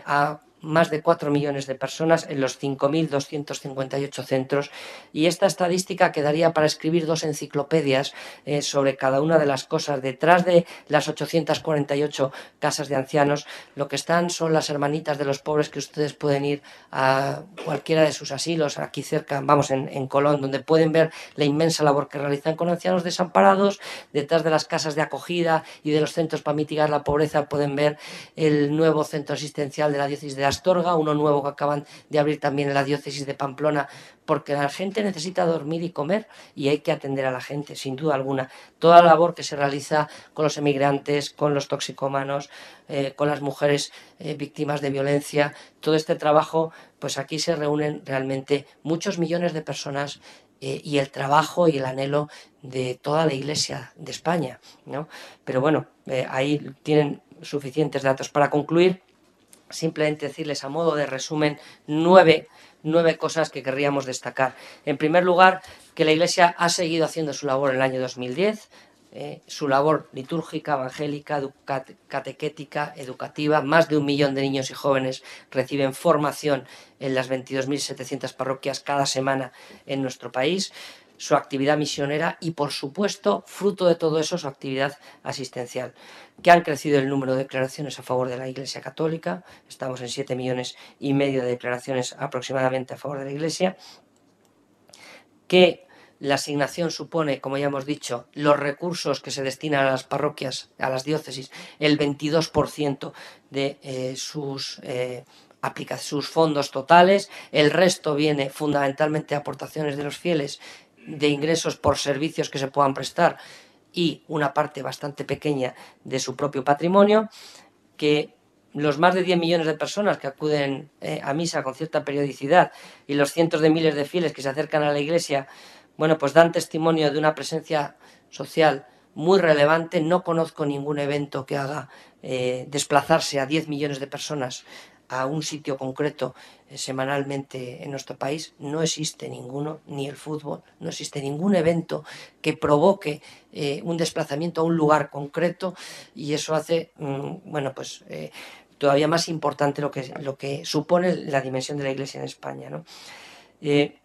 a más de 4 millones de personas en los 5.258 centros, y esta estadística quedaría para escribir 2 enciclopedias sobre cada una de las cosas. Detrás de las 848 casas de ancianos, lo que están son las hermanitas de los pobres, que ustedes pueden ir a cualquiera de sus asilos, aquí cerca, vamos, en Colón, donde pueden ver la inmensa labor que realizan con ancianos desamparados. Detrás de las casas de acogida y de los centros para mitigar la pobreza pueden ver el nuevo centro asistencial de la diócesis de Astorga, uno nuevo que acaban de abrir también en la diócesis de Pamplona, porque la gente necesita dormir y comer y hay que atender a la gente, sin duda alguna. Toda la labor que se realiza con los emigrantes, con los toxicómanos, con las mujeres víctimas de violencia, todo este trabajo, pues aquí se reúnen realmente muchos millones de personas y el trabajo y el anhelo de toda la Iglesia de España, ¿no? Pero bueno, ahí tienen suficientes datos. Para concluir, simplemente decirles a modo de resumen 9 cosas que querríamos destacar. En primer lugar, que la Iglesia ha seguido haciendo su labor en el año 2010, su labor litúrgica, evangélica, catequética, educativa. Más de 1 millón de niños y jóvenes reciben formación en las 22.700 parroquias cada semana en nuestro país. Su actividad misionera y, por supuesto, fruto de todo eso, su actividad asistencial. Que han crecido el número de declaraciones a favor de la Iglesia Católica, estamos en 7,5 millones de declaraciones aproximadamente a favor de la Iglesia. Que la asignación supone, como ya hemos dicho, los recursos que se destinan a las parroquias, a las diócesis, el 22% de sus fondos totales. El resto viene fundamentalmente de aportaciones de los fieles, de ingresos por servicios que se puedan prestar y una parte bastante pequeña de su propio patrimonio. Que los más de 10 millones de personas que acuden a misa con cierta periodicidad y los cientos de miles de fieles que se acercan a la Iglesia, bueno, pues dan testimonio de una presencia social muy relevante. No conozco ningún evento que haga desplazarse a 10 millones de personas a un sitio concreto semanalmente en nuestro país. No existe ninguno, ni el fútbol, no existe ningún evento que provoque un desplazamiento a un lugar concreto, y eso hace, bueno, pues todavía más importante lo que supone la dimensión de la Iglesia en España, ¿no? Que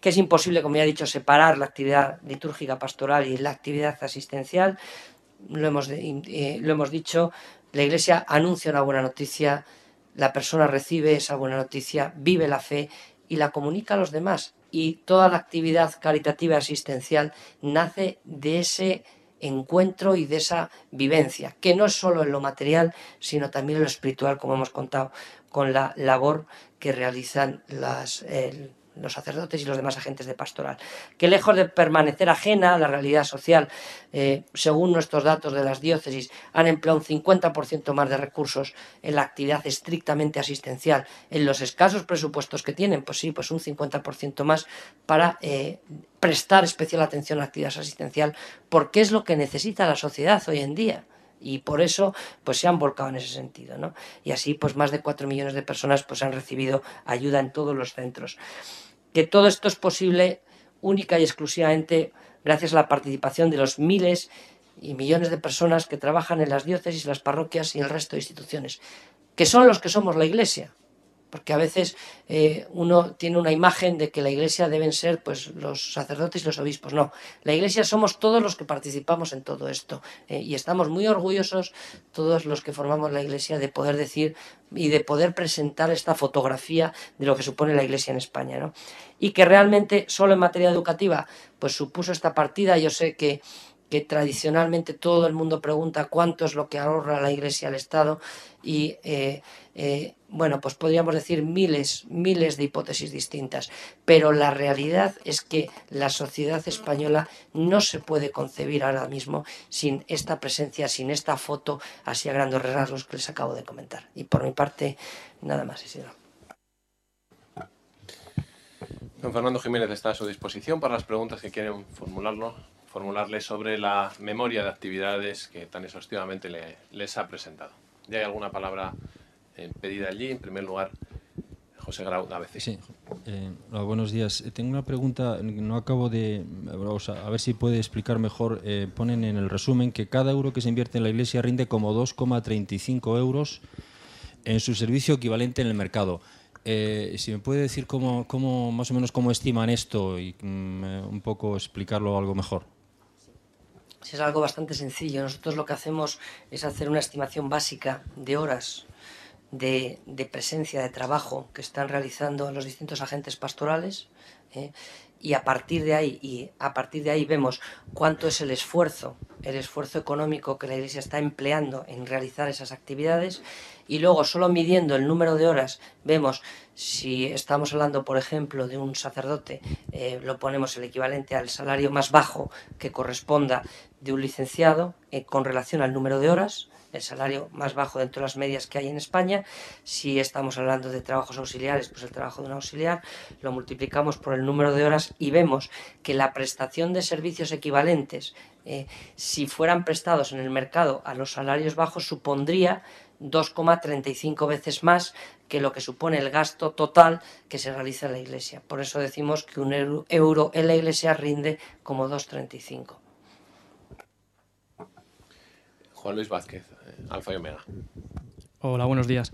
es imposible, como ya he dicho, separar la actividad litúrgica pastoral y la actividad asistencial. Lo hemos dicho, la Iglesia anuncia una buena noticia, la persona recibe esa buena noticia, vive la fe y la comunica a los demás. Y toda la actividad caritativa asistencial nace de ese encuentro y de esa vivencia, que no es solo en lo material, sino también en lo espiritual, como hemos contado, con la labor que realizan los sacerdotes y los demás agentes de pastoral, que lejos de permanecer ajena a la realidad social, según nuestros datos de las diócesis, han empleado un 50% más de recursos en la actividad estrictamente asistencial. En los escasos presupuestos que tienen, pues sí, pues un 50% más para prestar especial atención a la actividad asistencial, porque es lo que necesita la sociedad hoy en día. Y por eso pues se han volcado en ese sentido, ¿no? Y así pues más de 4 millones de personas pues han recibido ayuda en todos los centros. Que todo esto es posible única y exclusivamente gracias a la participación de los miles y millones de personas que trabajan en las diócesis, las parroquias y el resto de instituciones, que son los que somos la Iglesia. Porque a veces uno tiene una imagen de que la Iglesia deben ser pues los sacerdotes y los obispos. No, la Iglesia somos todos los que participamos en todo esto. Y estamos muy orgullosos, todos los que formamos la Iglesia, de poder decir y de poder presentar esta fotografía de lo que supone la Iglesia en España, ¿no? Y que realmente solo en materia educativa pues supuso esta partida. Yo sé que tradicionalmente todo el mundo pregunta cuánto es lo que ahorra la Iglesia al Estado y bueno, pues podríamos decir miles de hipótesis distintas, pero la realidad es que la sociedad española no se puede concebir ahora mismo sin esta presencia, sin esta foto, así a grandes rasgos que les acabo de comentar. Y por mi parte, nada más, Isidro. Don Fernando Jiménez está a su disposición para las preguntas que quieren formularle sobre la memoria de actividades que tan exhaustivamente les ha presentado. ¿Ya hay alguna palabra pedida allí? En primer lugar, José Grau, de ABC. Sí. Hola, buenos días. Tengo una pregunta, no acabo de... a ver si puede explicar mejor. Ponen en el resumen que cada euro que se invierte en la Iglesia rinde como 2,35 euros en su servicio equivalente en el mercado. Si me puede decir cómo más o menos cómo estiman esto y un poco explicarlo algo mejor. Es algo bastante sencillo. Nosotros lo que hacemos es hacer una estimación básica de horas de presencia, de trabajo que están realizando los distintos agentes pastorales, y a partir de ahí vemos cuánto es el esfuerzo económico que la Iglesia está empleando en realizar esas actividades, y luego solo midiendo el número de horas vemos si estamos hablando, por ejemplo, de un sacerdote, lo ponemos el equivalente al salario más bajo que corresponda de un licenciado con relación al número de horas, el salario más bajo dentro de las medias que hay en España. Si estamos hablando de trabajos auxiliares, pues el trabajo de un auxiliar lo multiplicamos por el número de horas y vemos que la prestación de servicios equivalentes, si fueran prestados en el mercado a los salarios bajos, supondría 2,35 veces más que lo que supone el gasto total que se realiza en la Iglesia. Por eso decimos que un euro en la Iglesia rinde como 2,35. Juan Luis Vázquez, Alfa y Omega. Hola, buenos días.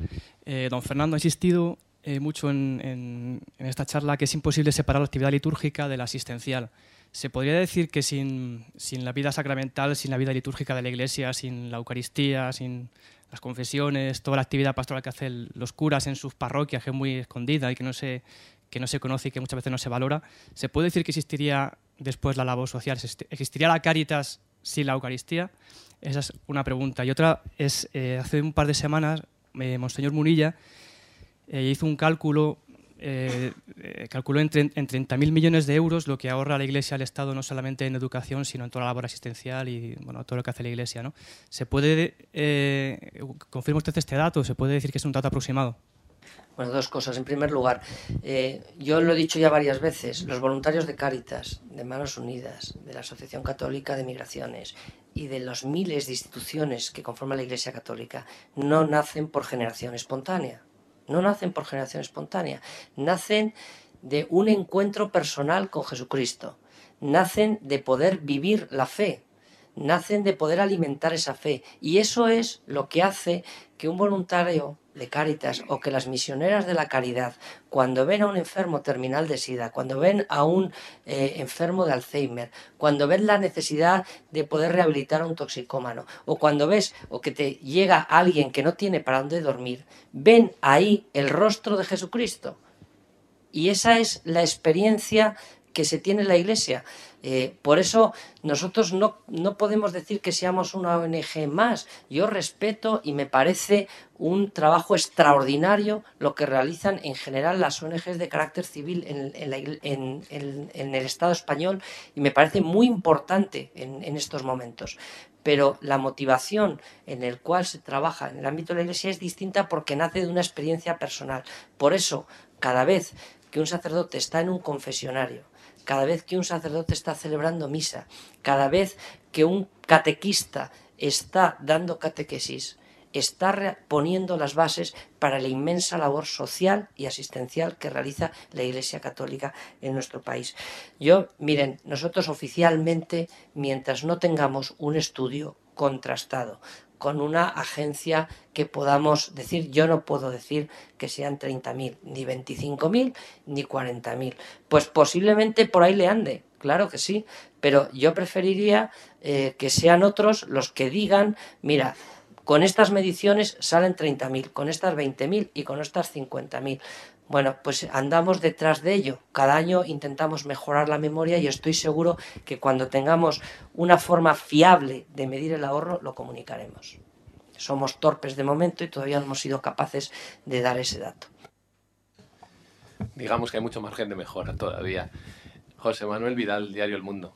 Don Fernando ha insistido mucho en esta charla que es imposible separar la actividad litúrgica de la asistencial. ¿Se podría decir que sin la vida sacramental, sin la vida litúrgica de la Iglesia, sin la Eucaristía, sin las confesiones, toda la actividad pastoral que hacen los curas en sus parroquias, que es muy escondida y que no se conoce y que muchas veces no se valora, ¿se puede decir que existiría después la labor social? ¿Existiría la Cáritas sin la Eucaristía? Esa es una pregunta. Y otra es, hace un par de semanas, Monseñor Munilla hizo un cálculo, calculó en 30.000 millones de euros lo que ahorra la Iglesia al Estado, no solamente en educación, sino en toda la labor asistencial y bueno, todo lo que hace la Iglesia, ¿no? ¿Se puede, confirma usted este dato? ¿Se puede decir que es un dato aproximado? Bueno, dos cosas. En primer lugar, yo lo he dicho ya varias veces, los voluntarios de Cáritas, de Manos Unidas, de la Asociación Católica de Migraciones y de los miles de instituciones que conforman la Iglesia Católica no nacen por generación espontánea. No nacen por generación espontánea. Nacen de un encuentro personal con Jesucristo. Nacen de poder vivir la fe. Nacen de poder alimentar esa fe. Y eso es lo que hace que un voluntario de Cáritas o que las misioneras de la caridad, cuando ven a un enfermo terminal de SIDA, cuando ven a un enfermo de Alzheimer, cuando ven la necesidad de poder rehabilitar a un toxicómano, o cuando ves o que te llega alguien que no tiene para dónde dormir, ven ahí el rostro de Jesucristo. Y esa es la experiencia que se tiene en la Iglesia. Por eso nosotros no podemos decir que seamos una ONG más. Yo respeto y me parece un trabajo extraordinario lo que realizan en general las ONGs de carácter civil en el Estado español, y me parece muy importante en estos momentos. Pero la motivación en la cual se trabaja en el ámbito de la Iglesia es distinta porque nace de una experiencia personal. Por eso, cada vez que un sacerdote está en un confesionario, cada vez que un sacerdote está celebrando misa, cada vez que un catequista está dando catequesis, está poniendo las bases para la inmensa labor social y asistencial que realiza la Iglesia Católica en nuestro país. Miren, nosotros oficialmente, mientras no tengamos un estudio contrastado con una agencia que podamos decir, yo no puedo decir que sean 30.000, ni 25.000, ni 40.000. Pues posiblemente por ahí le ande, claro que sí, pero yo preferiría que sean otros los que digan, mira, con estas mediciones salen 30.000, con estas 20.000 y con estas 50.000. Bueno, pues andamos detrás de ello. Cada año intentamos mejorar la memoria y estoy seguro que cuando tengamos una forma fiable de medir el ahorro, lo comunicaremos. Somos torpes de momento y todavía no hemos sido capaces de dar ese dato. Digamos que hay mucho margen de mejora todavía. José Manuel Vidal, Diario El Mundo.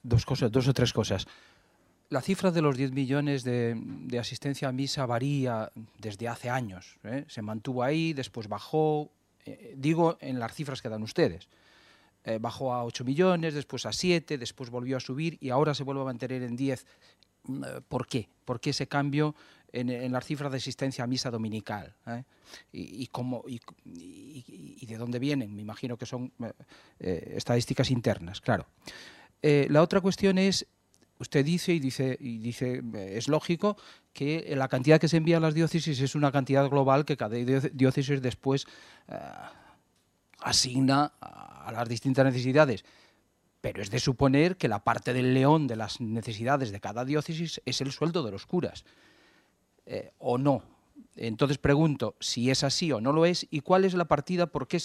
Dos o tres cosas. La cifra de los 10 millones de asistencia a misa varía desde hace años. Se mantuvo ahí, después bajó, digo en las cifras que dan ustedes. Bajó a 8 millones, después a 7, después volvió a subir y ahora se vuelve a mantener en 10. ¿Por qué? ¿Por qué ese cambio en las cifras de asistencia a misa dominical? ¿Y de dónde vienen? Me imagino que son estadísticas internas, claro. La otra cuestión es, usted dice, es lógico que la cantidad que se envía a las diócesis es una cantidad global que cada diócesis después asigna a las distintas necesidades. Pero es de suponer que la parte del león de las necesidades de cada diócesis es el sueldo de los curas. ¿O no? Entonces pregunto si es así o no lo es, y cuál es la partida, por qué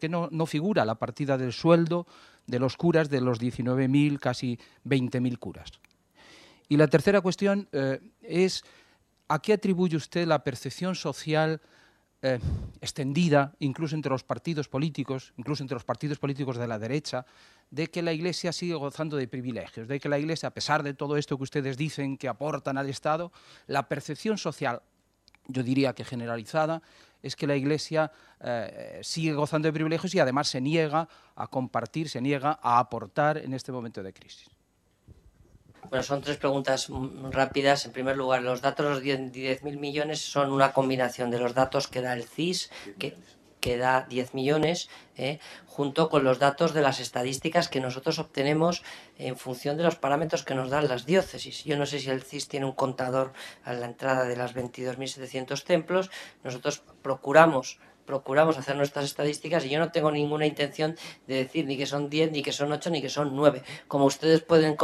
no figura la partida del sueldo de los curas, de los 19.000, casi 20.000 curas. Y la tercera cuestión es, ¿a qué atribuye usted la percepción social extendida, incluso entre los partidos políticos de la derecha, de que la Iglesia sigue gozando de privilegios, de que la Iglesia, a pesar de todo esto que ustedes dicen que aportan al Estado, la percepción social, yo diría que generalizada, es que la Iglesia sigue gozando de privilegios y además se niega a compartir, se niega a aportar en este momento de crisis? Bueno, son tres preguntas rápidas. En primer lugar, los datos de los 10.000 millones son una combinación de los datos que da el CIS, que da 10 millones, junto con los datos de las estadísticas que nosotros obtenemos en función de los parámetros que nos dan las diócesis. Yo no sé si el CIS tiene un contador a la entrada de las 22.700 templos. Nosotros procuramos hacer nuestras estadísticas y yo no tengo ninguna intención de decir ni que son 10, ni que son 8, ni que son 9. Como ustedes pueden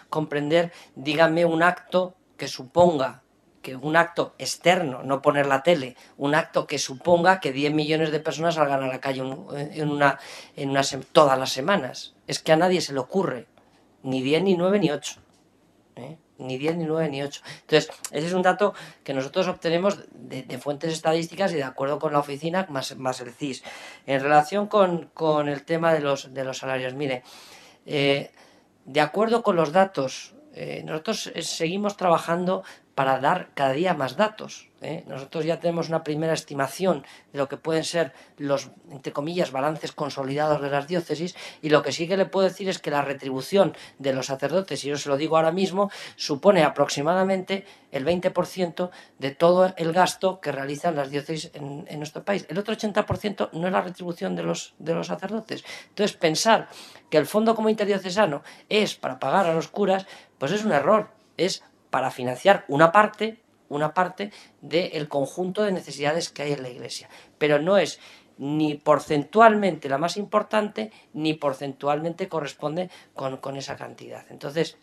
comprender, díganme un acto que suponga, que un acto externo, no poner la tele, un acto que suponga que 10 millones de personas salgan a la calle todas las semanas. Es que a nadie se le ocurre, ni 10, ni 9, ni 8. Ni 10, ni 9, ni 8. Entonces, ese es un dato que nosotros obtenemos de fuentes estadísticas y de acuerdo con la oficina más el CIS. En relación con el tema de los salarios, mire, de acuerdo con los datos, nosotros seguimos trabajando para dar cada día más datos. Nosotros ya tenemos una primera estimación de lo que pueden ser los, entre comillas, balances consolidados de las diócesis, y lo que sí que le puedo decir es que la retribución de los sacerdotes, y yo se lo digo ahora mismo, supone aproximadamente el 20% de todo el gasto que realizan las diócesis en nuestro país. El otro 80% no es la retribución de los sacerdotes. Entonces, pensar que el Fondo Común Interdiocesano es para pagar a los curas, pues es un error. Es para financiar una parte del conjunto de necesidades que hay en la Iglesia. Pero no es ni porcentualmente la más importante, ni porcentualmente corresponde con esa cantidad. Entonces,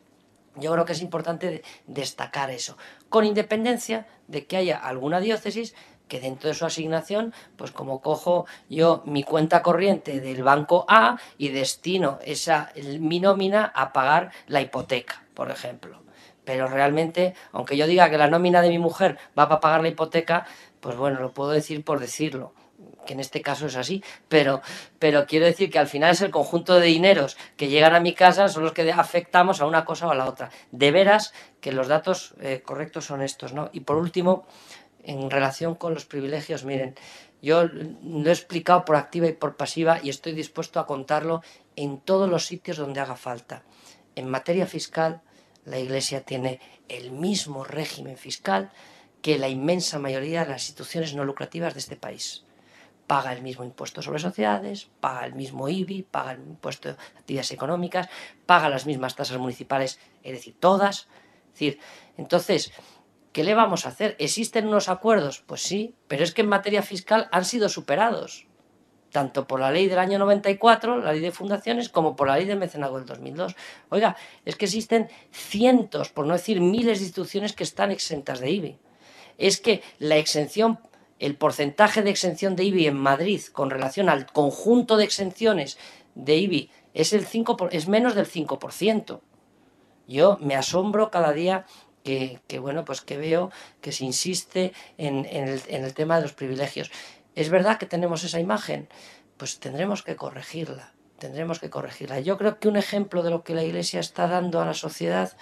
Yo creo que es importante destacar eso, con independencia de que haya alguna diócesis que dentro de su asignación, pues como cojo yo mi cuenta corriente del banco A y destino mi nómina a pagar la hipoteca, por ejemplo. Pero realmente, aunque yo diga que la nómina de mi mujer va para pagar la hipoteca, pues bueno, lo puedo decir por decirlo, que en este caso es así, pero quiero decir que al final es el conjunto de dineros que llegan a mi casa son los que afectamos a una cosa o a la otra. De veras que los datos correctos son estos, ¿no? Y por último, en relación con los privilegios, miren, yo lo he explicado por activa y por pasiva y estoy dispuesto a contarlo en todos los sitios donde haga falta. En materia fiscal, la Iglesia tiene el mismo régimen fiscal que la inmensa mayoría de las instituciones no lucrativas de este país. Paga el mismo impuesto sobre sociedades, paga el mismo IBI, paga el impuesto de actividades económicas, paga las mismas tasas municipales, es decir, todas. Es decir, entonces, ¿qué le vamos a hacer? ¿Existen unos acuerdos? Pues sí, pero es que en materia fiscal han sido superados, tanto por la ley del año 94, la ley de fundaciones, como por la ley de mecenazgo del 2002. Oiga, es que existen cientos, por no decir miles de instituciones que están exentas de IBI. Es que la exención, el porcentaje de exención de IBI en Madrid con relación al conjunto de exenciones de IBI es menos del 5%. Yo me asombro cada día que veo que se insiste en el tema de los privilegios. ¿Es verdad que tenemos esa imagen? Pues tendremos que corregirla. Yo creo que un ejemplo de lo que la Iglesia está dando a la sociedad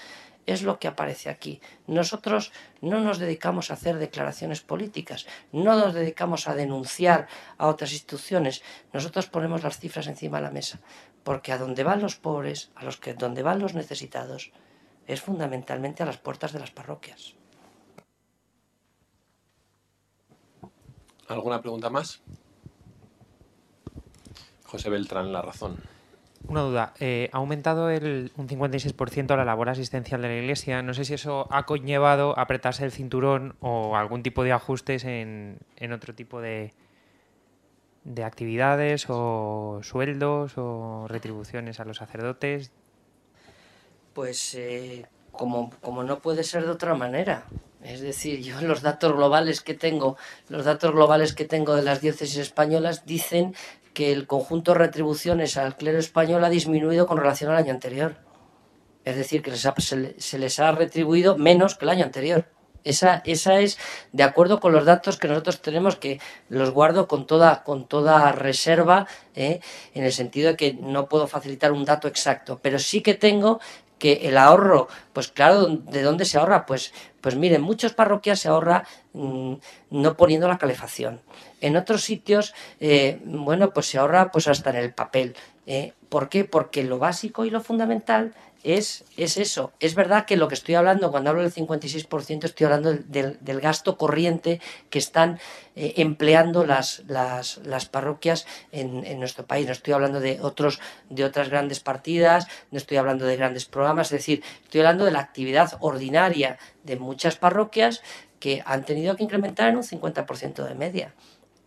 es lo que aparece aquí. Nosotros no nos dedicamos a hacer declaraciones políticas, no nos dedicamos a denunciar a otras instituciones. Nosotros ponemos las cifras encima de la mesa, porque a donde van los pobres, donde van los necesitados, es fundamentalmente a las puertas de las parroquias. ¿Alguna pregunta más? José Beltrán, La Razón. Una duda. Ha aumentado un 56% la labor asistencial de la Iglesia. No sé si eso ha conllevado apretarse el cinturón o algún tipo de ajustes en otro tipo de actividades o sueldos o retribuciones a los sacerdotes. Pues como no puede ser de otra manera. Es decir, yo los datos globales que tengo de las diócesis españolas dicen que el conjunto de retribuciones al clero español ha disminuido con relación al año anterior. Es decir, que se les ha retribuido menos que el año anterior. Esa es, de acuerdo con los datos que nosotros tenemos, que los guardo con toda reserva, en el sentido de que no puedo facilitar un dato exacto, pero sí que tengo que el ahorro, pues claro, ¿de dónde se ahorra? Pues miren, en muchas parroquias se ahorra no poniendo la calefacción. En otros sitios, pues se ahorra pues hasta en el papel. ¿Por qué? Porque lo básico y lo fundamental es eso. Es verdad que lo que estoy hablando, cuando hablo del 56%, estoy hablando del gasto corriente que están empleando las parroquias en nuestro país. No estoy hablando de otras grandes partidas, no estoy hablando de grandes programas, es decir, estoy hablando de la actividad ordinaria de muchas parroquias que han tenido que incrementar en un 50% de media,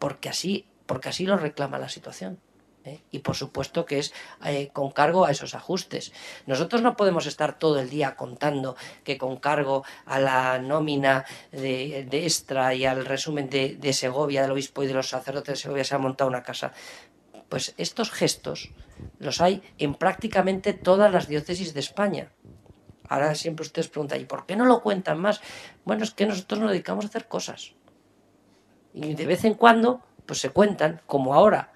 porque así lo reclama la situación. Y por supuesto que es con cargo a esos ajustes. Nosotros no podemos estar todo el día contando que con cargo a la nómina de extra y al resumen de Segovia, del obispo y de los sacerdotes de Segovia se ha montado una casa. Pues estos gestos los hay en prácticamente todas las diócesis de España. Ahora siempre ustedes preguntan, ¿y por qué no lo cuentan más? Bueno, es que nosotros nos dedicamos a hacer cosas. Y de vez en cuando pues se cuentan, como ahora.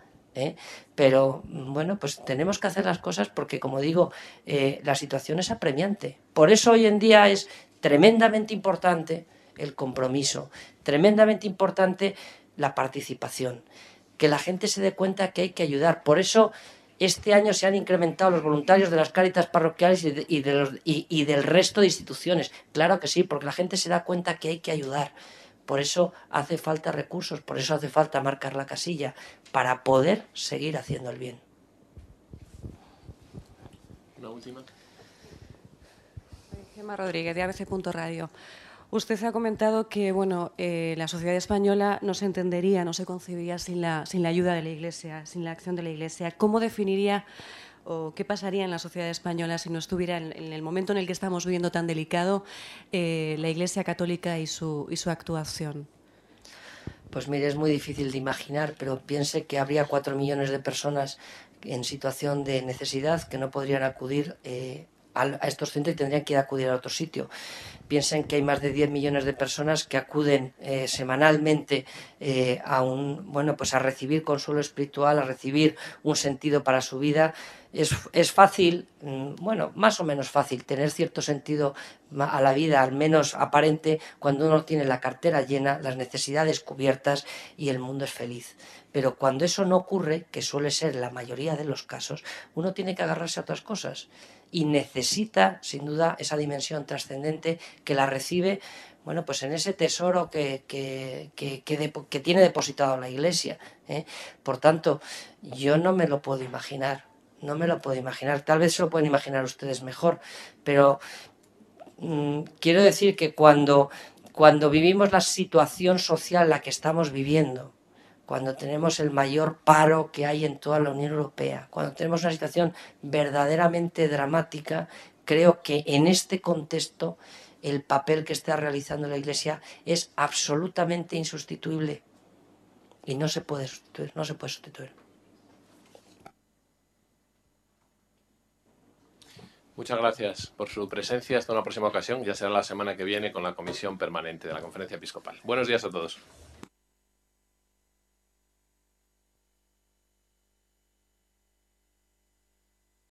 Pero bueno, pues tenemos que hacer las cosas porque, como digo, la situación es apremiante. Por eso hoy en día es tremendamente importante el compromiso, tremendamente importante la participación, que la gente se dé cuenta que hay que ayudar. Por eso este año se han incrementado los voluntarios de las Cáritas parroquiales y del resto de instituciones. Claro que sí, porque la gente se da cuenta que hay que ayudar. Por eso hace falta recursos, por eso hace falta marcar la casilla, para poder seguir haciendo el bien. Una última. Gemma Rodríguez, de ABC.radio. Usted ha comentado que la sociedad española no se entendería, no se concebiría sin la ayuda de la Iglesia, sin la acción de la Iglesia. ¿Cómo definiría o qué pasaría en la sociedad española si no estuviera en el momento en el que estamos viviendo tan delicado la Iglesia Católica y su actuación. Pues mire, es muy difícil de imaginar, pero piense que habría 4 millones de personas en situación de necesidad que no podrían acudir a estos centros y tendrían que ir a acudir a otro sitio. Piensen que hay más de 10 millones de personas que acuden semanalmente a recibir consuelo espiritual, a recibir un sentido para su vida. Es fácil, más o menos fácil, tener cierto sentido a la vida, al menos aparente, cuando uno tiene la cartera llena, las necesidades cubiertas y el mundo es feliz. Pero cuando eso no ocurre, que suele ser la mayoría de los casos, uno tiene que agarrarse a otras cosas y necesita, sin duda, esa dimensión trascendente que la recibe, pues en ese tesoro que tiene depositado la Iglesia, ¿eh? Por tanto, yo no me lo puedo imaginar, tal vez se lo pueden imaginar ustedes mejor, pero quiero decir que cuando vivimos la situación social en la que estamos viviendo, cuando tenemos el mayor paro que hay en toda la Unión Europea, cuando tenemos una situación verdaderamente dramática, creo que en este contexto el papel que está realizando la Iglesia es absolutamente insustituible y no se puede sustituir. Muchas gracias por su presencia. Hasta una próxima ocasión. Ya será la semana que viene con la Comisión Permanente de la Conferencia Episcopal. Buenos días a todos.